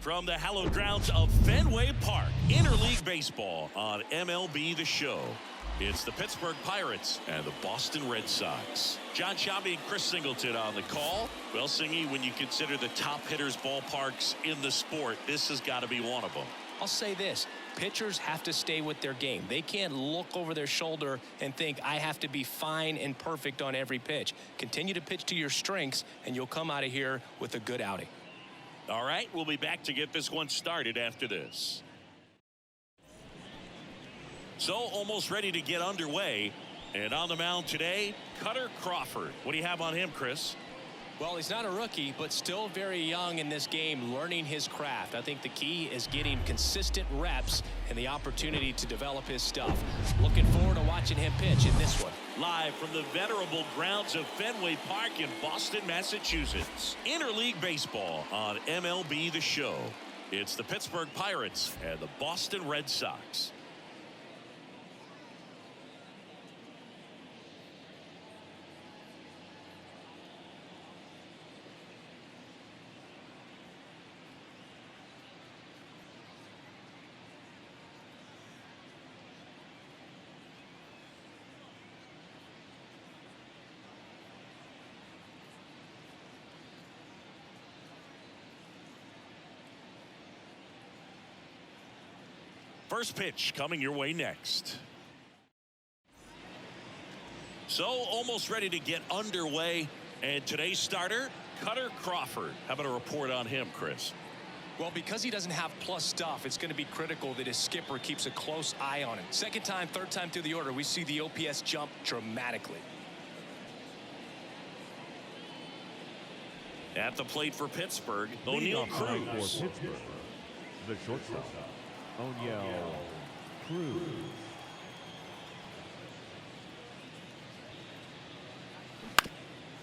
From the hallowed grounds of Fenway Park, interleague baseball on MLB The Show. It's the Pittsburgh Pirates and the Boston Red Sox. John Shabby and Chris Singleton on the call. Well, Singy, when you consider the top hitters' ballparks in the sport, this has got to be one of them. I'll say this. Pitchers have to stay with their game. They can't look over their shoulder and think, I have to be fine and perfect on every pitch. Continue to pitch to your strengths, and you'll come out of here with a good outing. All right, we'll be back to get this one started after this. So almost ready to get underway. And on the mound today, Cutter Crawford. What do you have on him, Chris? Well, he's not a rookie, but still very young in this game, learning his craft. I think the key is getting consistent reps and the opportunity to develop his stuff. Looking forward to watching him pitch in this one. Live from the venerable grounds of Fenway Park in Boston, Massachusetts. Interleague baseball on MLB The Show. It's the Pittsburgh Pirates and the Boston Red Sox. First pitch coming your way next. So almost ready to get underway. And today's starter, Cutter Crawford. How about a report on him, Chris? Well, because he doesn't have plus stuff, it's going to be critical that his skipper keeps a close eye on him. Second time, third time through the order, we see the OPS jump dramatically. At the plate for Pittsburgh, O'Neal Cruz. The shortstop, O'Neal Cruz.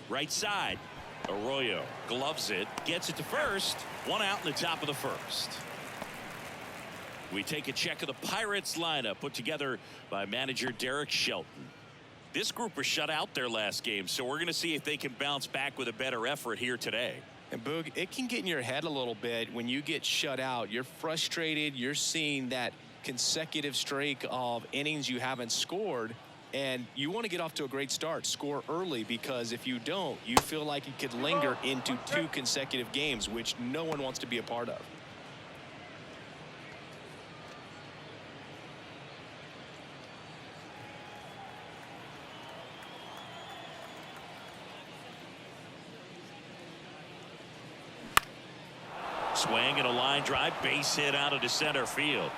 Right side, Arroyo gloves it, gets it to first. One out in the top of the first. We take a check of the Pirates lineup put together by manager Derek Shelton. This group was shut out their last game, so we're going to see if they can bounce back with a better effort here today. And Boog, it can get in your head a little bit when you get shut out. You're frustrated. You're seeing that consecutive streak of innings you haven't scored, and you want to get off to a great start, score early, because if you don't, you feel like it could linger into 2 consecutive games, which no one wants to be a part of. Swing and a line drive, base hit out into center field.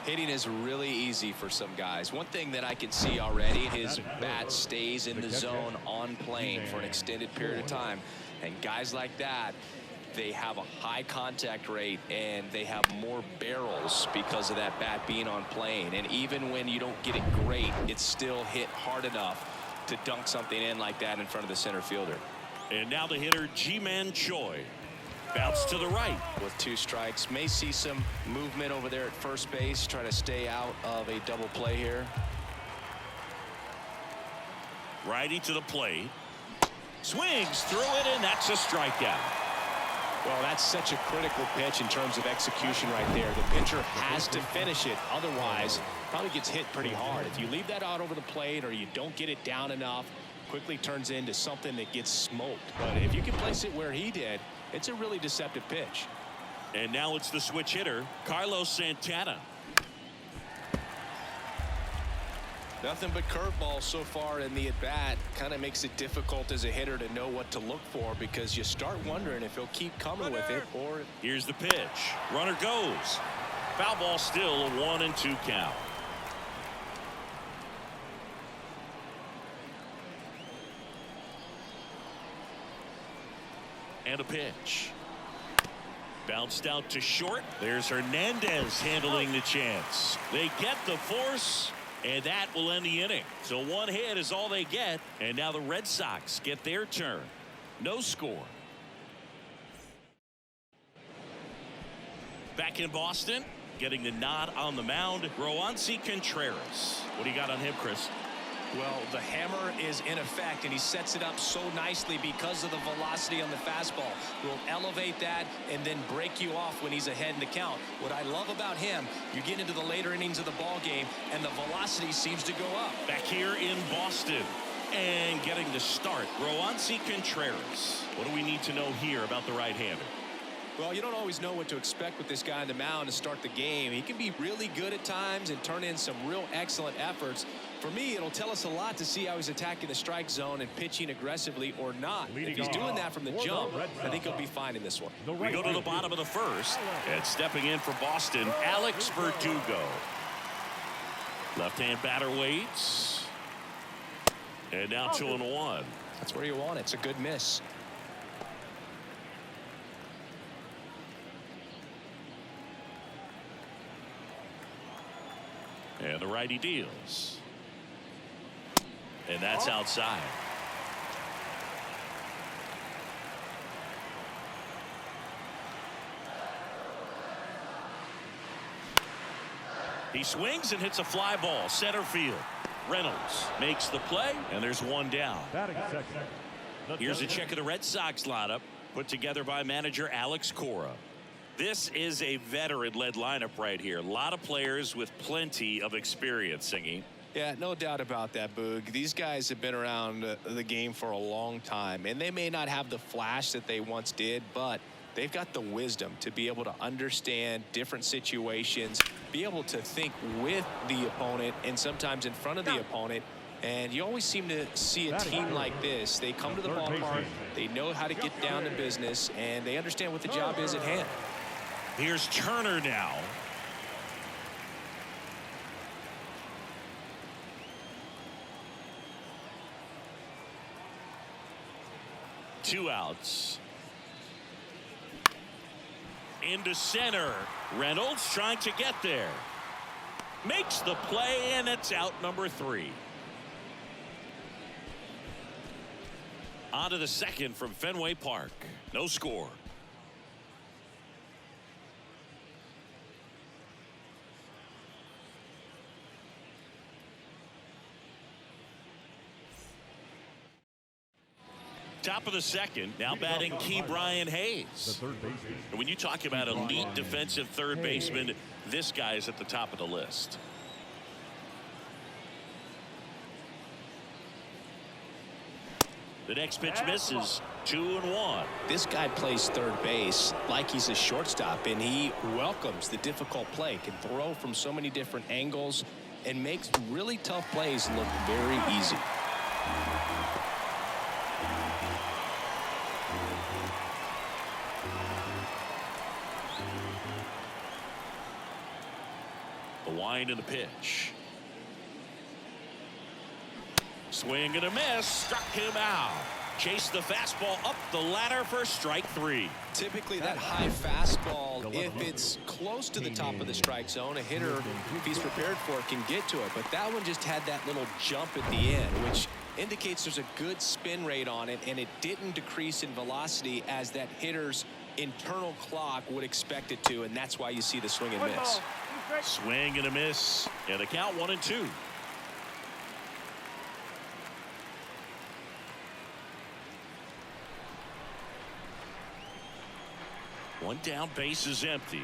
Hitting is really easy for some guys. One thing that I can see already, his bat stays in the zone on plane for an extended period of time. And guys like that, they have a high contact rate and they have more barrels because of that bat being on plane. And even when you don't get it great, it's still hit hard enough to dunk something in like that in front of the center fielder. And now the hitter, Ji-Man Choi. Bounce to the right. With 2 strikes. May see some movement over there at first base. Try to stay out of a double play here. Righty to the plate. Swings through it, and that's a strikeout. Well, that's such a critical pitch in terms of execution right there. The pitcher has to finish it. Otherwise, probably gets hit pretty hard. If you leave that out over the plate or you don't get it down enough, quickly turns into something that gets smoked. But if you can place it where he did, it's a really deceptive pitch. And now it's the switch hitter, Carlos Santana. Nothing but curveballs so far in the at-bat. Kind of makes it difficult as a hitter to know what to look for, because you start wondering if he'll keep coming with it or... Here's the pitch. Runner goes. Foul ball, still a 1-2 count. And a pitch. Bounced out to short. There's Hernandez handling the chance. They get the force, and that will end the inning. So 1 hit is all they get, and now the Red Sox get their turn. No score. Back in Boston, getting the nod on the mound, Roansy Contreras. What do you got on him, Chris? Well, the hammer is in effect, and he sets it up so nicely because of the velocity on the fastball. Will elevate that and then break you off when he's ahead in the count. What I love about him, you get into the later innings of the ball game, and the velocity seems to go up. Back here in Boston, and getting the start, Roansy Contreras. What do we need to know here about the right-hander? Well, you don't always know what to expect with this guy on the mound to start the game. He can be really good at times and turn in some real excellent efforts. For me, it'll tell us a lot to see how he's attacking the strike zone and pitching aggressively or not. If he's doing that from the jump, I think he'll be fine in this one. We go to the bottom of the first, and stepping in for Boston, Alex Verdugo. Left-hand batter waits. And now 2-1. That's where you want it. It's a good miss. And the righty deals. And that's outside. He swings and hits a fly ball center field. Reynolds makes the play, and there's one down. Here's a check of the Red Sox lineup put together by manager Alex Cora. This is a veteran-led lineup right here. A lot of players with plenty of experience, Singy. Yeah, no doubt about that, Boog. These guys have been around the game for a long time, and they may not have the flash that they once did, but they've got the wisdom to be able to understand different situations, be able to think with the opponent and sometimes in front of the opponent. And you always seem to see a team like this. They come to the ballpark, they know how to get down to business, and they understand what the job is at hand. Here's Turner now. Two outs. Into center. Reynolds trying to get there. Makes the play, and it's out number 3. On to the second from Fenway Park. No score. Top of the second, now batting Key Brian Hayes. And when you talk about elite defensive third baseman, this guy is at the top of the list. The next pitch misses. 2-1. This guy plays third base like he's a shortstop, and he welcomes the difficult play, can throw from so many different angles and makes really tough plays look very easy. The wind and the pitch. Swing and a miss. Struck him out. Chased the fastball up the ladder for strike 3. Typically that high fastball, if it's close to the top of the strike zone, a hitter, if he's prepared for it, can get to it. But that one just had that little jump at the end, which indicates there's a good spin rate on it, and it didn't decrease in velocity as that hitter's internal clock would expect it to, and that's why you see the swing and miss. Swing and a miss, and the count 1-2. One down, base is empty.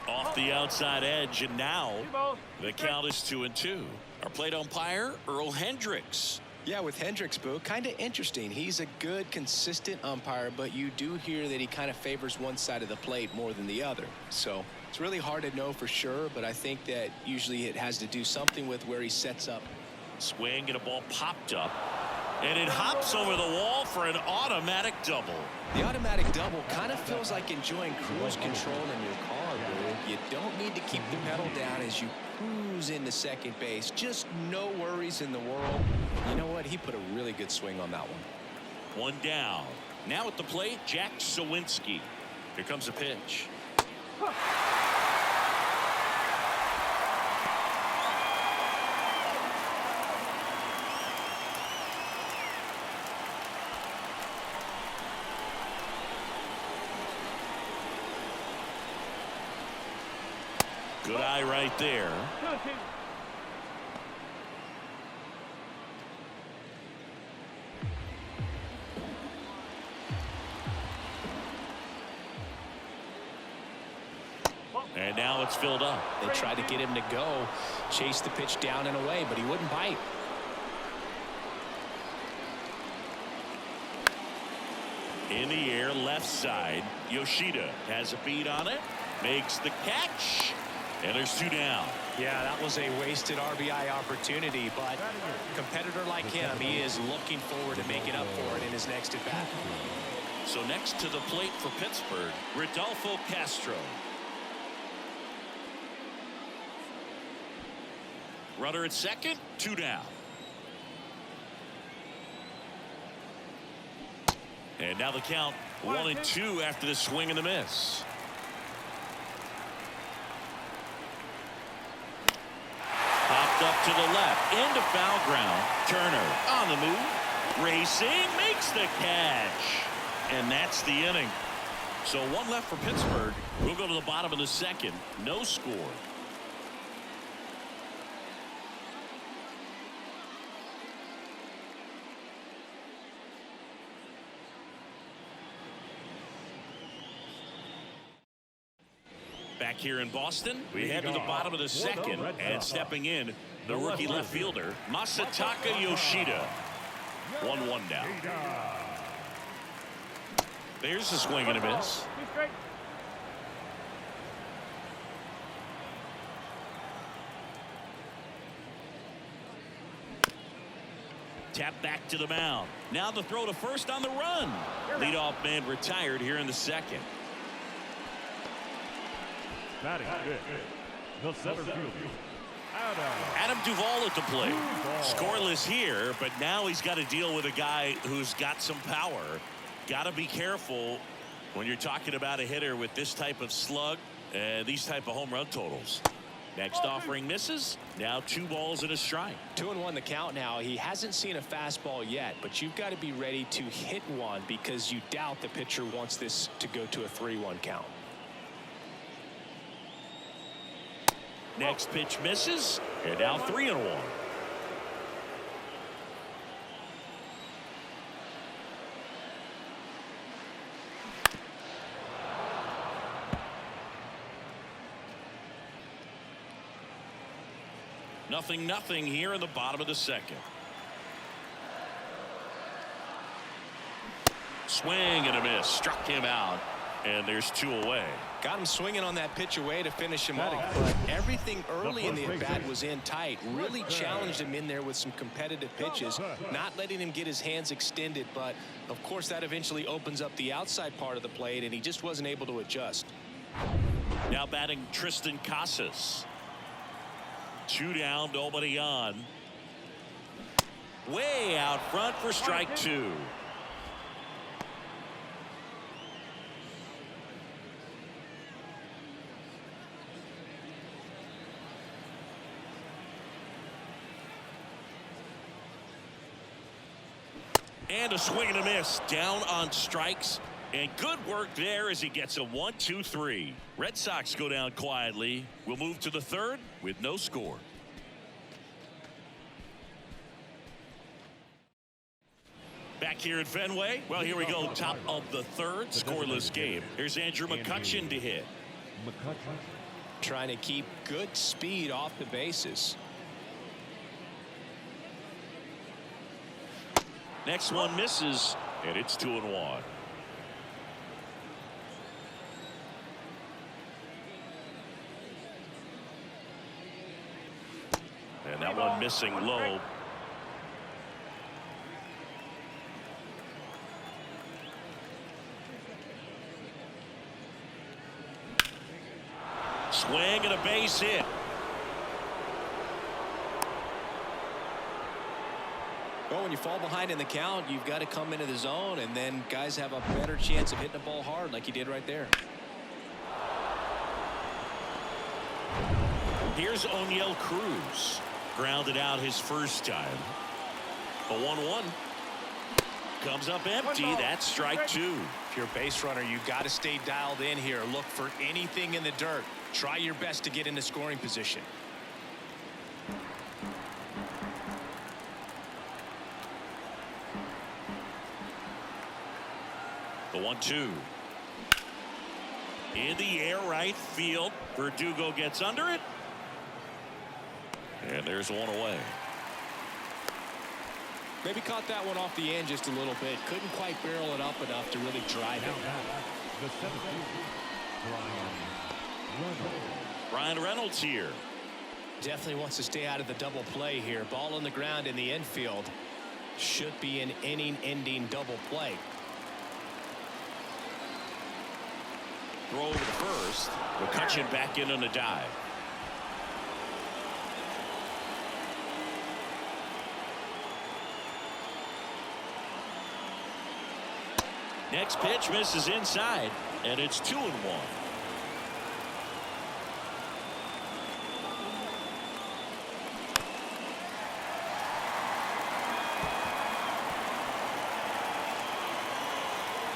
Off the outside edge, and now the count is 2-2. Our plate umpire, Earl Hendricks. Yeah, with Hendricks, Boo, kind of interesting. He's a good, consistent umpire, but you do hear that he kind of favors one side of the plate more than the other. So it's really hard to know for sure, but I think that usually it has to do something with where he sets up. Swing and a ball popped up, and it hops over the wall for an automatic double. The automatic double kind of feels like enjoying cruise control in your car, Boo. You don't need to keep the pedal down as you cruise into second base. Just no worries in the world. You know what? He put a really good swing on that one. One down. Now at the plate, Jack Sawinski. Here comes a pitch. Good eye right there. And now it's filled up. They tried to get him to go, chase the pitch down and away, but he wouldn't bite. In the air, left side. Yoshida has a beat on it. Makes the catch. And there's 2 down. Yeah, that was a wasted RBI opportunity, but a competitor like him, he is looking forward to making up for it in his next at bat. So next to the plate for Pittsburgh, Rodolfo Castro. Runner at second, 2 down. And now the count 1-2 after the swing and the miss. Popped up to the left into foul ground. Turner on the move, racing, makes the catch, and that's the inning. So 1 left for Pittsburgh. We'll go to the bottom of the second. No score. Back here in Boston, we head to the bottom of the second, and stepping in, the rookie left fielder, Masataka Yoshida. 1-1 now. There's a swing and a miss. Tap back to the mound. Now the throw to first on the run. Leadoff man retired here in the second. Batting fifth, the center fielder, Adam Duvall at the plate. Scoreless here, but now he's got to deal with a guy who's got some power. Got to be careful when you're talking about a hitter with this type of slug and these type of home run totals. Next offering misses. Now 2 balls and a strike. 2-1 the count now. He hasn't seen a fastball yet, but you've got to be ready to hit one because you doubt the pitcher wants this to go to a 3-1 count. Next pitch misses, and now 3-1. Nothing here in the bottom of the second. Swing and a miss, struck him out, and there's 2 away. Got him swinging on that pitch away to finish him off, but everything early in the at-bat was in tight. Really challenged him in there with some competitive pitches, not letting him get his hands extended, but of course that eventually opens up the outside part of the plate, and he just wasn't able to adjust. Now batting Tristan Casas. 2 down, nobody on. Way out front for strike 2. And a swing and a miss, down on strikes, and good work there as he gets a 1-2-3. Red Sox go down quietly. We'll move to the third with no score. Back here at Fenway, well, here we go, top of the third, scoreless game. Here's Andrew McCutchen to hit. Trying to keep good speed off the bases. Next one misses, and it's 2-1. And that one missing low. Swing and a base hit. Well, when you fall behind in the count, you've got to come into the zone, and then guys have a better chance of hitting the ball hard like he did right there. Here's O'Neill Cruz. Grounded out his first time. A 1-1. Comes up empty. That's strike 2. If you're a base runner, you've got to stay dialed in here. Look for anything in the dirt. Try your best to get into scoring position. The 1-2. In the air, right field. Verdugo gets under it. And there's one away. Maybe caught that one off the end just a little bit. Couldn't quite barrel it up enough to really drive it. The seventh fielder, Brian Reynolds here. Definitely wants to stay out of the double play here. Ball on the ground in the infield. Should be an inning-ending double play. Throw over to first. McCutchen back in on the dive. Next pitch misses inside, and it's 2-1.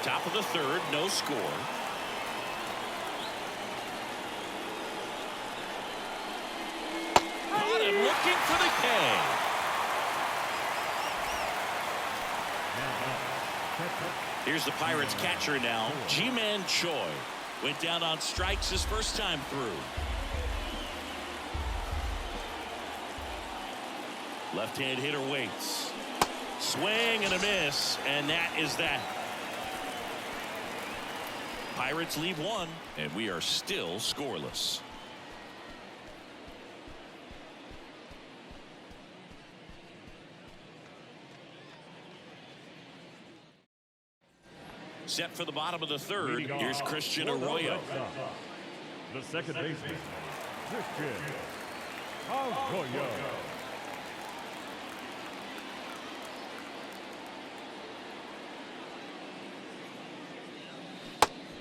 Top of the third, no score. Caught him looking for the K. Here's the Pirates catcher now, Ji-Man Choi. Went down on strikes his first time through. Left-hand hitter waits. Swing and a miss, and that is that. Pirates lead one, and we are still scoreless. Set for the bottom of the third. Here's Christian Arroyo. The second baseman, Christian Arroyo.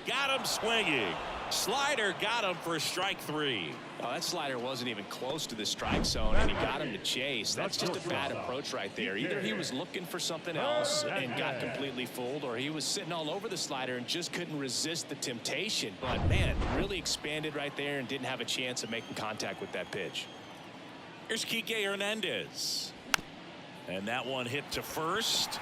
Got him swinging. Slider got him for strike 3. Oh, that slider wasn't even close to the strike zone, and he got him to chase. That's just a bad approach right there. Either he was looking for something else and got completely fooled, or he was sitting all over the slider and just couldn't resist the temptation. But, man, really expanded right there and didn't have a chance of making contact with that pitch. Here's Kike Hernandez. And that one hit to first.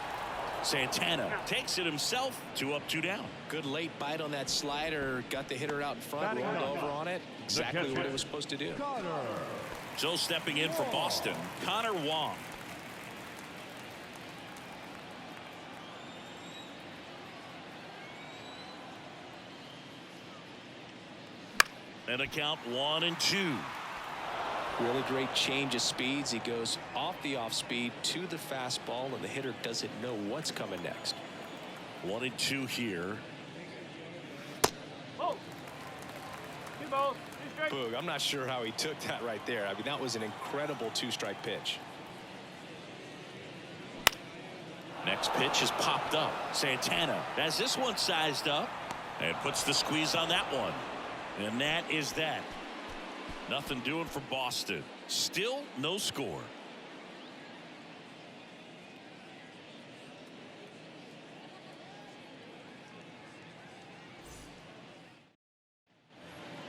Santana takes it himself. 2 up, 2 down. Good late bite on that slider. Got the hitter out in front, rolled over on it. Exactly what it was supposed to do. So stepping in for Boston, Connor Wong. And a count 1-2. Really great change of speeds. He goes off the off speed to the fastball, and the hitter doesn't know what's coming next. 1-2 here. Boog, I'm not sure how he took that right there. I mean, that was an incredible 2-strike pitch. Next pitch is popped up. Santana has this one sized up and puts the squeeze on that one. And that is that. Nothing doing for Boston. Still no score.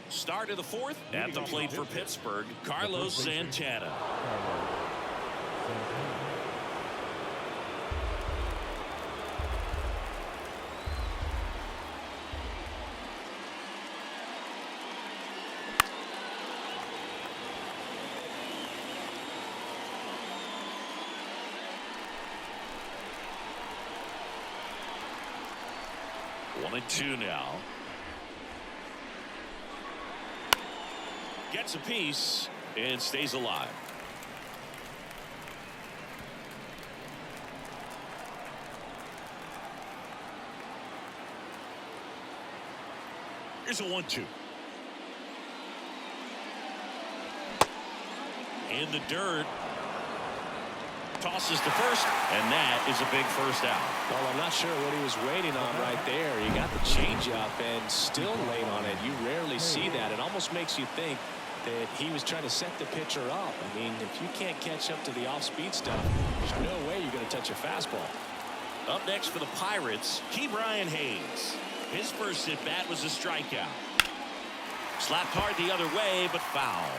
Start of the fourth. At the plate for Pittsburgh, Carlos Santana. One and two now. Gets a piece and stays alive. Here's a 1-2. In the dirt. Tosses to first, and that is a big first out. Well, I'm not sure what he was waiting on right there. He got the changeup and still late on it. You rarely see that. It almost makes you think that he was trying to set the pitcher up. I mean, if you can't catch up to the off-speed stuff, there's no way you're going to touch a fastball. Up next for the Pirates, Brian Hayes. His first at-bat was a strikeout. Slapped hard the other way, but foul.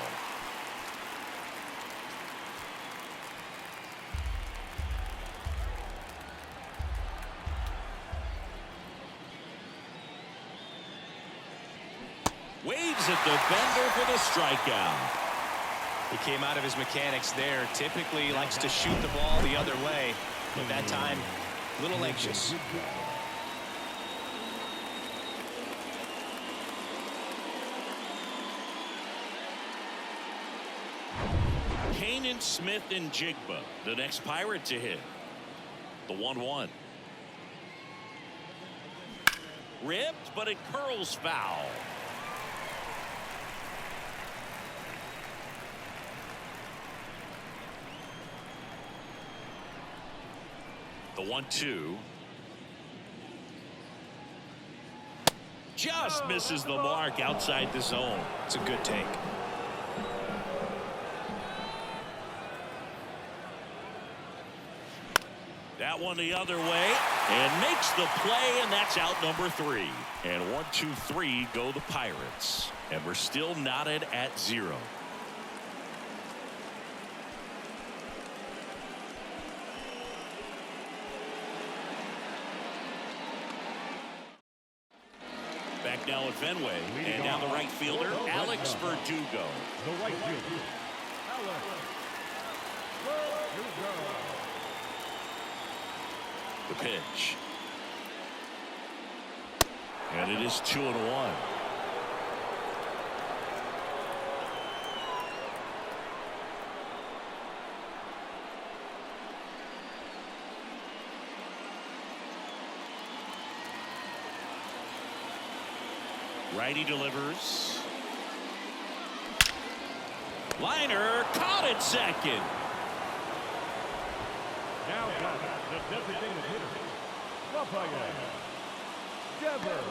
Waves at the bender for the strikeout. He came out of his mechanics there. Typically likes to shoot the ball the other way, but that time a little anxious. Kanan, Smith, and Jigba, the next Pirate to hit. The 1-1. Ripped, but it curls foul. The 1-2. Just misses the mark outside the zone. It's a good take. That one the other way and makes the play, and that's out number 3. And 1, 2, 3 go the Pirates, and we're still knotted at 0. Back now at Fenway, and now the right fielder, Alex Verdugo. The right fielder, Alex Verdugo. The pitch. And it is 2-1. Righty delivers. Liner caught at second. Now got the designated hitter, Rafael Devers.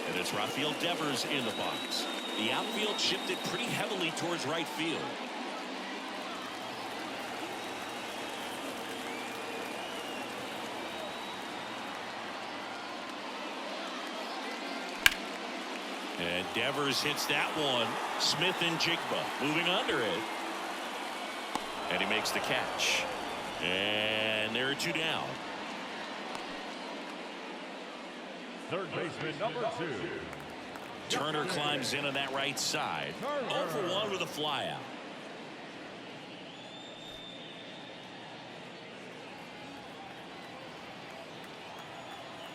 And it's Rafael Devers in the box. The outfield shifted pretty heavily towards right field. And Devers hits that one. Smith and Jigba moving under it. And he makes the catch. And there are 2 down. Third baseman number 2. Turner climbs in on that right side. 0 for 1 with a flyout.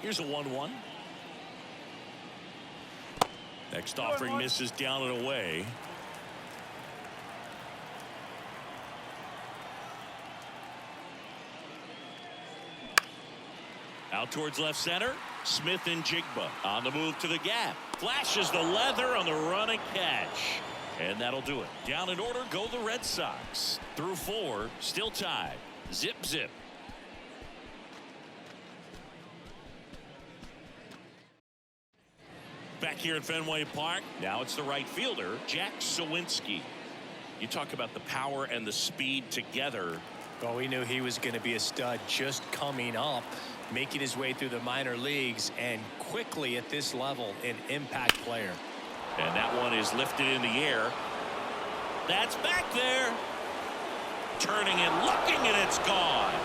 Here's a 1-1. Next offering misses down and away. Out towards left center. Smith and Jigba on the move to the gap. Flashes the leather on the run and catch. And that'll do it. Down in order go the Red Sox. Through 4, still tied. Zip, zip. Back here at Fenway Park, now it's the right fielder, Jack Sawinski. You talk about the power and the speed together. Well, we knew he was going to be a stud just coming up, making his way through the minor leagues, and quickly at this level, an impact player. And that one is lifted in the air. That's back there. Turning and looking, and it's gone.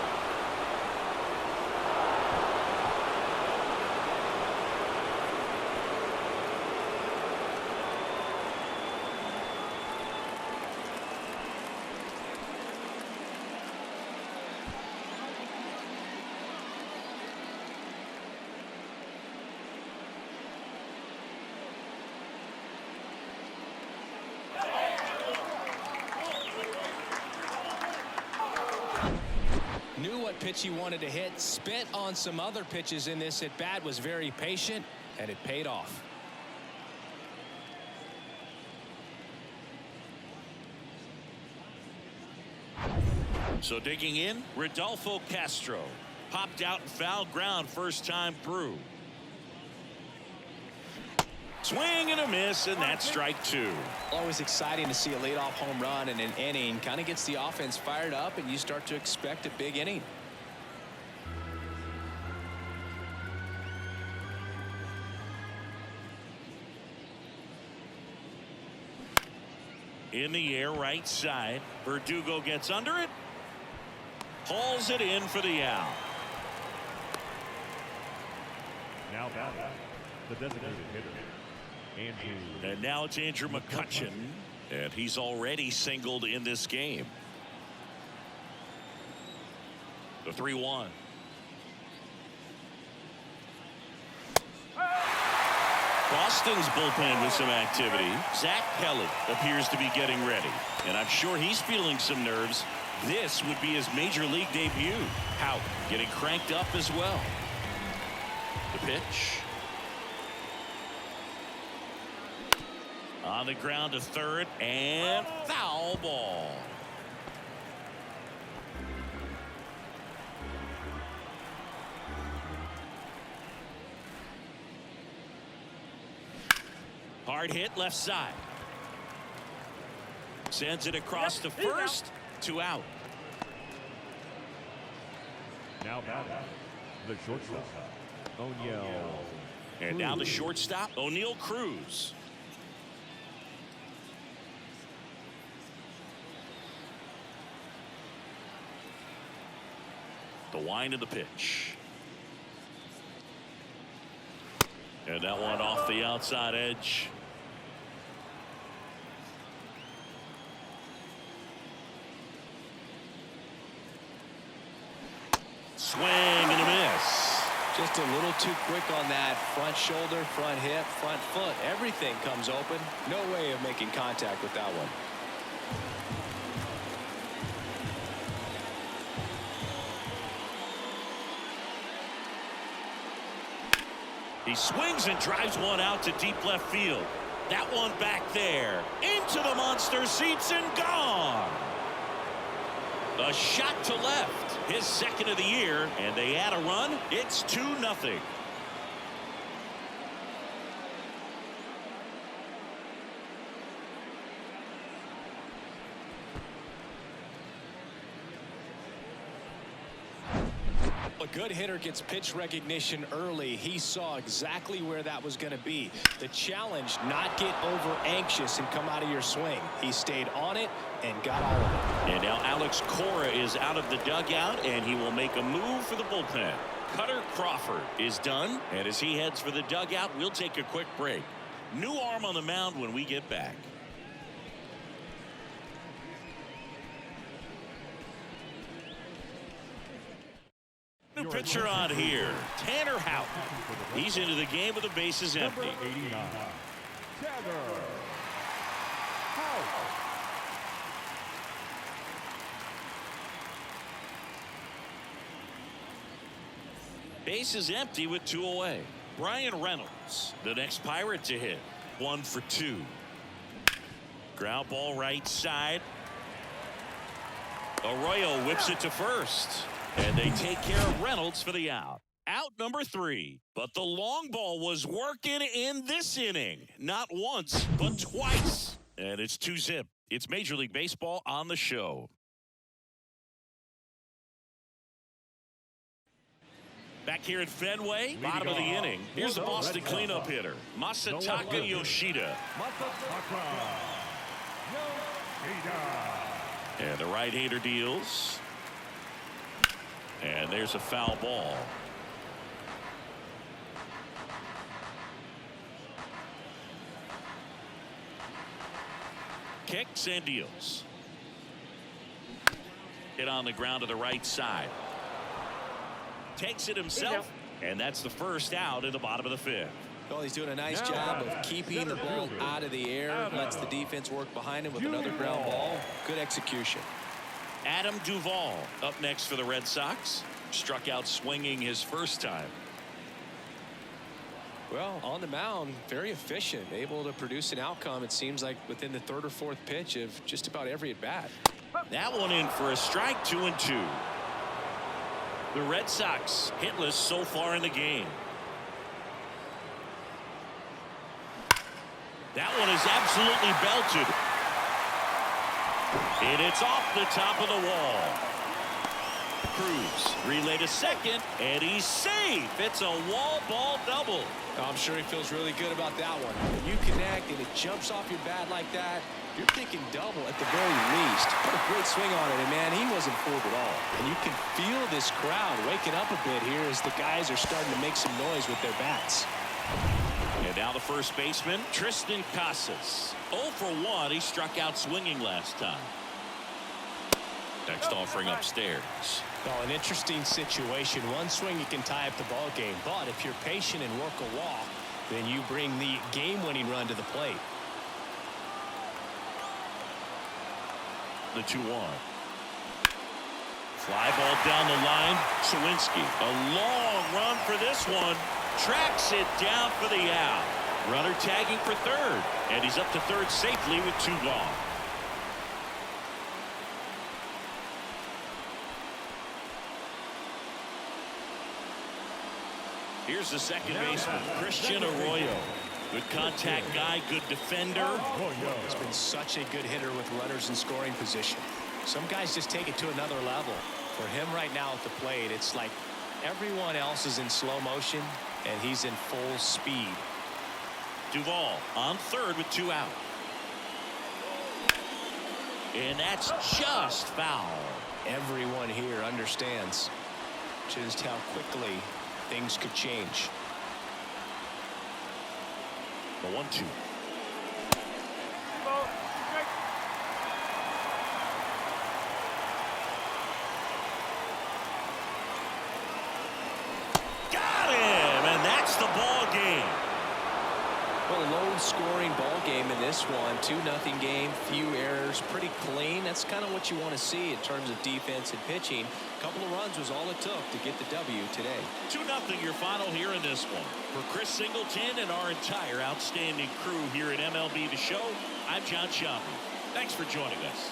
Knew what pitch he wanted to hit, spit on some other pitches in this at bat, was very patient, and it paid off. So digging in, Rodolfo Castro popped out and foul ground first time through. Swing and a miss, and that's strike 2. Always exciting to see a leadoff home run in an inning. Kind of gets the offense fired up, and you start to expect a big inning. In the air, right side. Verdugo gets under it. Hauls it in for the out. Now batting, the designated hitter, And now it's Andrew McCutchen, and he's already singled in this game. The 3-1. Boston's bullpen with some activity. Zach Kelly appears to be getting ready, and I'm sure he's feeling some nerves. This would be his major league debut. Hout getting cranked up as well. The pitch. On the ground to third, and foul ball. Hard hit left side. Sends it across to first, 2 out. Now batting, the shortstop, O'Neill. And now the shortstop, O'Neill Cruz. The wind of the pitch. And that one off the outside edge. Swing and a miss. Just a little too quick on that front shoulder, front hip, front foot. Everything comes open. No way of making contact with that one. He swings and drives one out to deep left field. That one back there into the monster seats and gone. A shot to left, his second of the year, and they add a run. It's 2-0. A good hitter gets pitch recognition early. He saw exactly where that was going to be. The challenge, not get over anxious and come out of your swing. He stayed on it and got all of it. And now Alex Cora is out of the dugout, and he will make a move for the bullpen. Cutter Crawford is done, and as he heads for the dugout, we'll take a quick break. New arm on the mound when we get back. New pitcher on here, Tanner Hout. He's into the game with the bases empty. Number 89, Tanner Hout. Bases empty with 2 away. Brian Reynolds, the next Pirate to hit. 1 for 2. Ground ball right side. Arroyo whips it to first. And they take care of Reynolds for the out. Out number 3. But the long ball was working in this inning. Not once, but twice. And it's 2-zip. It's Major League Baseball on the show. Back here at Fenway, bottom of the inning. Here's the Boston cleanup hitter, Masataka Yoshida. And the right-hander deals. And there's a foul ball. Kicks and deals. Hit on the ground to the right side. Takes it himself, and that's the first out in the bottom of the 5th. Well, he's doing a nice job of keeping the ball out of the air. Lets the defense work behind him with another ground ball. Good execution. Adam Duvall up next for the Red Sox. Struck out swinging his first time. Well, on the mound, very efficient, able to produce an outcome, it seems like, within the 3rd or 4th pitch of just about every at-bat. That one in for a strike, 2-2. The Red Sox hitless so far in the game. That one is absolutely belted. And it's off the top of the wall. Cruz relay to second, and he's safe. It's a wall ball double. I'm sure he feels really good about that one. When you connect and it jumps off your bat like that, you're thinking double at the very least. Put a great swing on it, and man, he wasn't fooled at all. And you can feel this crowd waking up a bit here as the guys are starting to make some noise with their bats. And now the first baseman, Tristan Casas. 0 for 1. He struck out swinging last time. Next offering upstairs. Well, an interesting situation. One swing you can tie up the ball game, but if you're patient and work a walk, then you bring the game-winning run to the plate. The 2-1. Fly ball down the line. Sawinski. A long run for this one. Tracks it down for the out. Runner tagging for third. And he's up to third safely with 2 gone. Here's the second baseman, Christian Arroyo. Good contact guy, good defender. He's been such a good hitter with runners in scoring position. Some guys just take it to another level. For him right now at the plate, it's like everyone else is in slow motion and he's in full speed. Duvall on third with 2 out. And that's just foul. Everyone here understands just how quickly things could change. The 1-2. Got him, and that's the ball game. Well, low scoring ball game in this one. 2-0 game, few errors, pretty clean. That's kind of what you want to see in terms of defense and pitching. A couple of runs was all it took to get the W today. 2-0 your final here in this one. For Chris Singleton and our entire outstanding crew here at MLB The Show, I'm John Schaffner. Thanks for joining us.